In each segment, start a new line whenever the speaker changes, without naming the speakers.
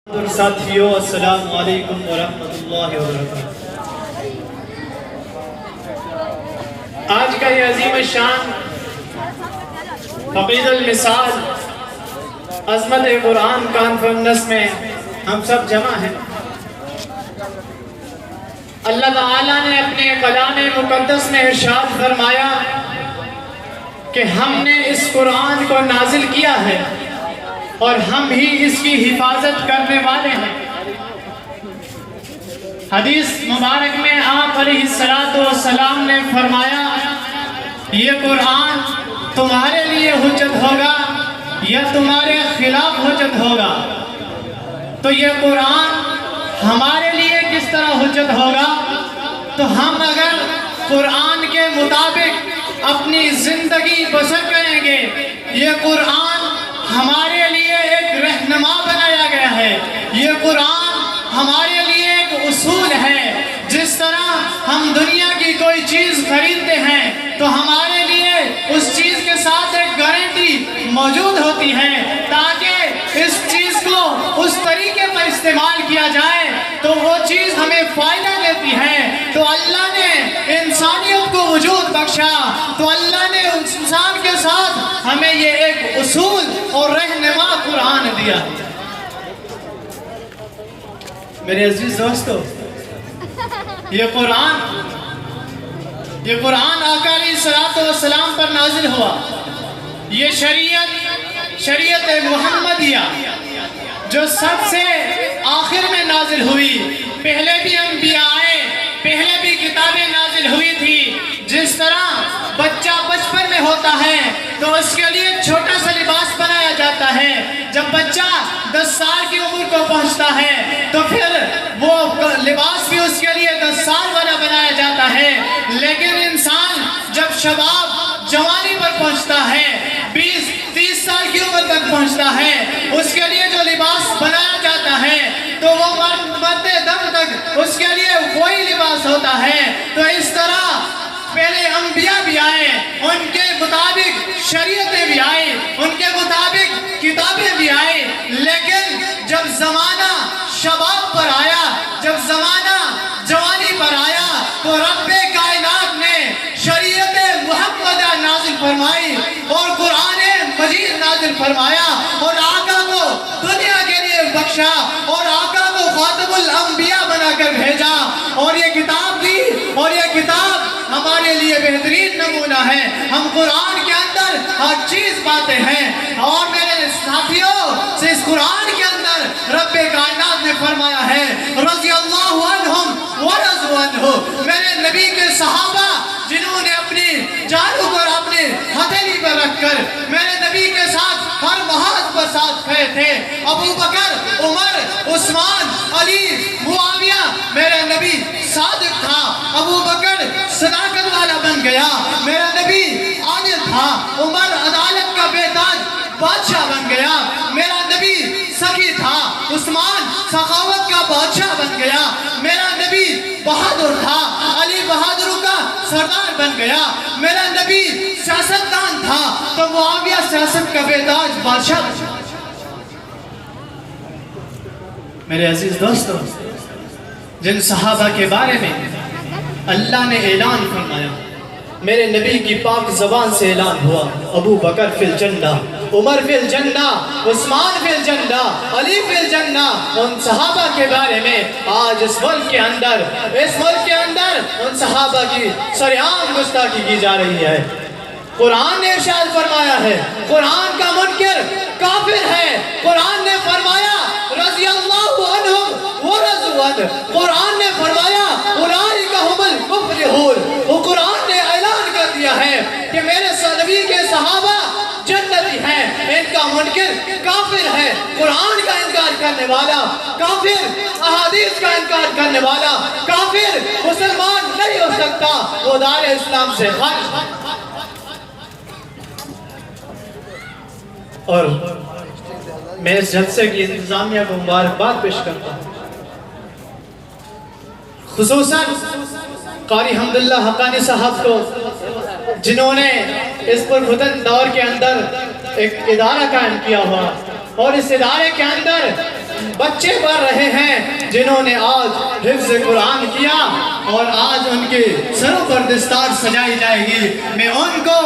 ساتھیو السلام علیکم ورحمۃ اللہ وبرکاتہ۔ آج کا یہ عظیم الشان فقید المثال عظمت قرآن کانفرنس میں ہم سب جمع ہیں۔ اللہ تعالیٰ نے اپنے کلام مقدس میں ارشاد فرمایا کہ ہم نے اس قرآن کو نازل کیا ہے اور ہم ہی اس کی حفاظت کرنے والے ہیں۔ حدیث مبارک میں آپ علیہ السلام نے فرمایا یہ قرآن تمہارے لیے حجت ہوگا یا تمہارے خلاف حجت ہوگا۔ تو یہ قرآن ہمارے لیے کس طرح حجت ہوگا؟ تو ہم اگر قرآن کے مطابق اپنی زندگی بسر کریں گے، یہ قرآن ہمارے لیے ایک رہنما بنایا گیا ہے، یہ قرآن ہمارے لیے ایک اصول ہے۔ جس طرح ہم دنیا کی کوئی چیز خریدتے ہیں تو ہمارے لیے اس چیز کے ساتھ ایک گارنٹی موجود ہوتی ہے تاکہ اس چیز کو اس طریقے پر استعمال کیا جائے تو وہ چیز ہمیں فائدہ دیتی ہے۔ تو اللہ نے انسانیت کو وجود بخشا تو اللہ نے انسان کے ساتھ ہمیں یہ ایک اصول اور رہنما قرآن دیا۔ میرے عزیز دوستو، یہ قرآن آقا علیہ السلام پر نازل ہوا۔ یہ شریعت محمدیہ جو سب سے آخر میں نازل ہوئی، پہلے بھی انبیاء آئے، پہلے بھی کتابیں نازل ہوئی تھی۔ جس طرح بچہ بچپن میں ہوتا ہے تو اس کے لیے چھوٹا سا لباس بنایا جاتا ہے، جب بچہ 10 سال کی عمر کو پہنچتا ہے تو پھر وہ لباس بھی اس کے لیے 10 سال والا بنایا جاتا ہے۔ لیکن انسان جب شباب جوانی پر پہنچتا ہے، 20-30 سال کی عمر تک پہنچتا ہے، اس کے لیے جو لباس بنایا جاتا ہے تو وہ مرتے دم تک اس کے لیے وہی لباس ہوتا ہے۔ تو اس طرح پہلے انبیاء بھی آئے، ان کے مطابق شریعتیں بھی آئی، ان کے مطابق کتابیں بھی آئی، لیکن جب زمانہ شباب پر آیا، جب زمانہ جوانی پر آیا تو رب کائنات نے شریعت محمدیہ نازل فرمائی اور قرآن مجید نازل فرمایا اور آقا کو دنیا کے لیے بخشا اور آقا کو خاتم الانبیاء بنا کر بھیجا اور یہ کتاب دی، اور یہ کتاب ہمارے لیے بہترین نمونہ ہے۔ ہم قرآن کے اندر ہر چیز پاتے ہیں اور میرے ساتھیوں سے اس قرآن کے اندر رب کائنات نے فرمایا ہے رضی اللہ عنہم ورضوا عنہ۔ میرے نبی کے صحابہ جنہوں نے اپنی جانوں پر اپنے ہتھیلی پر رکھ کر میرے نبی کے ساتھ ہر محاذ پر ساتھ کھڑے تھے، ابو بکر، عمر، عثمان، علی، معاویہ، میرا نبی صادق تھا، ابو بکر صداقت والا بن گیا، میرا نبی عادل تھا، عمر عدالت کا بے تاج بادشاہ بن گیا، میرا نبی سخی تھا، عثمان سخاوت کا بادشاہ بن گیا، میرا نبی بہادر تھا، علی بہادروں کا سردار بن گیا، میرا نبی سیاستدان تھا تو معاویہ سیاست کا بے تاج بادشاہ بن گیا۔ میرے عزیز دوستو، جن صحابہ کے بارے میں اللہ نے اعلان فرمایا، میرے نبی کی پاک زبان سے اعلان ہوا ابو بکر فی الجنہ، عمر فی الجنہ، عثمان فی الجنہ، علی فی الجنہ، ان صحابہ کے بارے میں آج اس ملک کے اندر ان صحابہ کی سرعام گستاخی کی جا رہی ہے۔ قرآن نے ارشاد فرمایا ہے قرآن کا منکر کافر ہے، قرآن نے فرمایا رضی اللہ عنہم ورضوا عنہ، قرآن نے فرمایا اولئک ھم المفلحون۔ وہ قرآن نے اعلان کر دیا ہے کہ میرے نبی کے صحابہ جنتی ہیں، ان کا منکر کافر ہے، قرآن کا انکار کرنے والا کافر، احادیث کا انکار کرنے والا کافر مسلمان نہیں ہو سکتا، وہ دار اسلام سے خارج ہے۔ اور میں اس جلسے کی انتظامیہ کو مبارکباد پیش کرتا ہوں، خصوصاً قاری حمداللہ حقانی صاحب کو جنہوں نے اس پرفتن دور کے اندر ایک ادارہ قائم کیا ہوا اور اس ادارے کے اندر بچے پڑھ رہے ہیں جنہوں نے آج حفظ قرآن کیا اور آج ان کے سروں پر دستار سجائی جائے گی، میں ان کو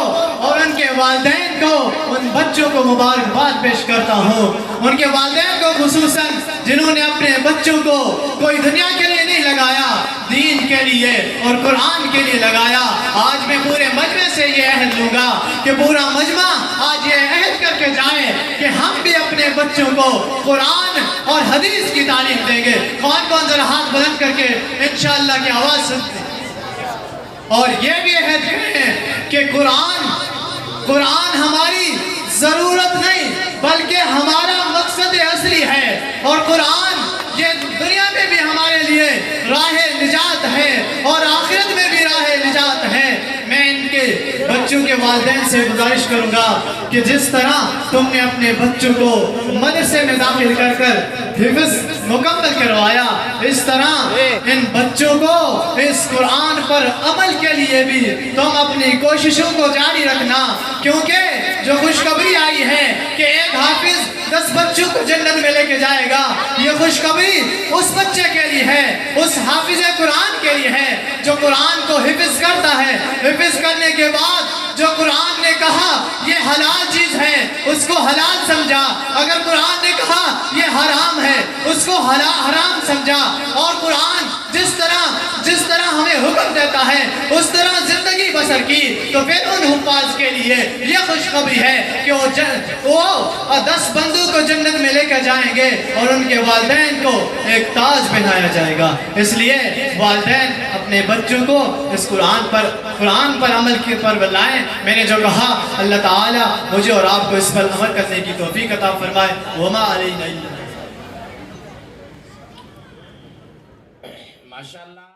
اور ان کے والدین کو، ان بچوں کو مبارکباد پیش کرتا ہوں۔ ان کے والدین کو خصوصاً جنہوں نے اپنے بچوں کو کوئی دنیا کے لیے نہیں لگایا، دین کے لیے اور قرآن کے لیے لگایا۔ آج میں پورے مجمع سے یہ عہد لوں گا کہ پورا مجمع آج یہ عہد کر کے جائیں کہ ہم بھی اپنے بچوں کو قرآن اور حدیث کی تعلیم دیں گے۔ کون کون ذرا ہاتھ بلند کر کے انشاءاللہ کی آواز سنتے ہیں اور یہ بھی عہد کریں کہ قرآن ہماری ضرورت نہیں بلکہ ہمارا مقصد اصلی ہے، اور قرآن یہ دنیا میں بھی ہمارے لیے راہ نجات ہے اور آخرت میں بھی راہ نجات ہے۔ میں ان کے بچوں کے والدین سے گزارش کروں گا کہ جس طرح تم نے اپنے بچوں کو مدرسے میں داخل کر کر حفظ مکمل کروایا، اس طرح ان بچوں کو اس قرآن پر عمل کے لیے بھی تم اپنی کوششوں کو جاری رکھنا، کیونکہ جو خوشخبری آئی ہے کہ ایک حافظ 10 بچوں کو جنت میں لے کے جائے گا، یہ خوشخبری اس بچے کے لیے ہے، اس حافظ قرآن کے لیے ہے جو قرآن کو حفظ کرتا ہے۔ حفظ کرنے کے بعد جو قرآن نے کہا یہ حلال چیز ہے اس کو حلال سمجھا، اگر قرآن نے کہا یہ حرام ہے اس کو حرام سمجھا، اور قرآن جس طرح ہمیں حکم دیتا ہے اس طرح زندگی بسر کی، تو پھر ان حفاظ کے لیے یہ خوشخبری ہے کہ وہ 10 بندوں کو جنت میں لے کر جائیں گے اور ان کے والدین کو ایک تاج پہنایا جائے گا۔ اس لیے والدین اپنے بچوں کو اس قرآن پر عمل پر لائیں۔ میں نے جو کہا اللہ تعالیٰ مجھے اور آپ کو اس پر عمل کرنے کی توفیق عطا فرمائے۔ وما علینا الا۔ ماشاءاللہ۔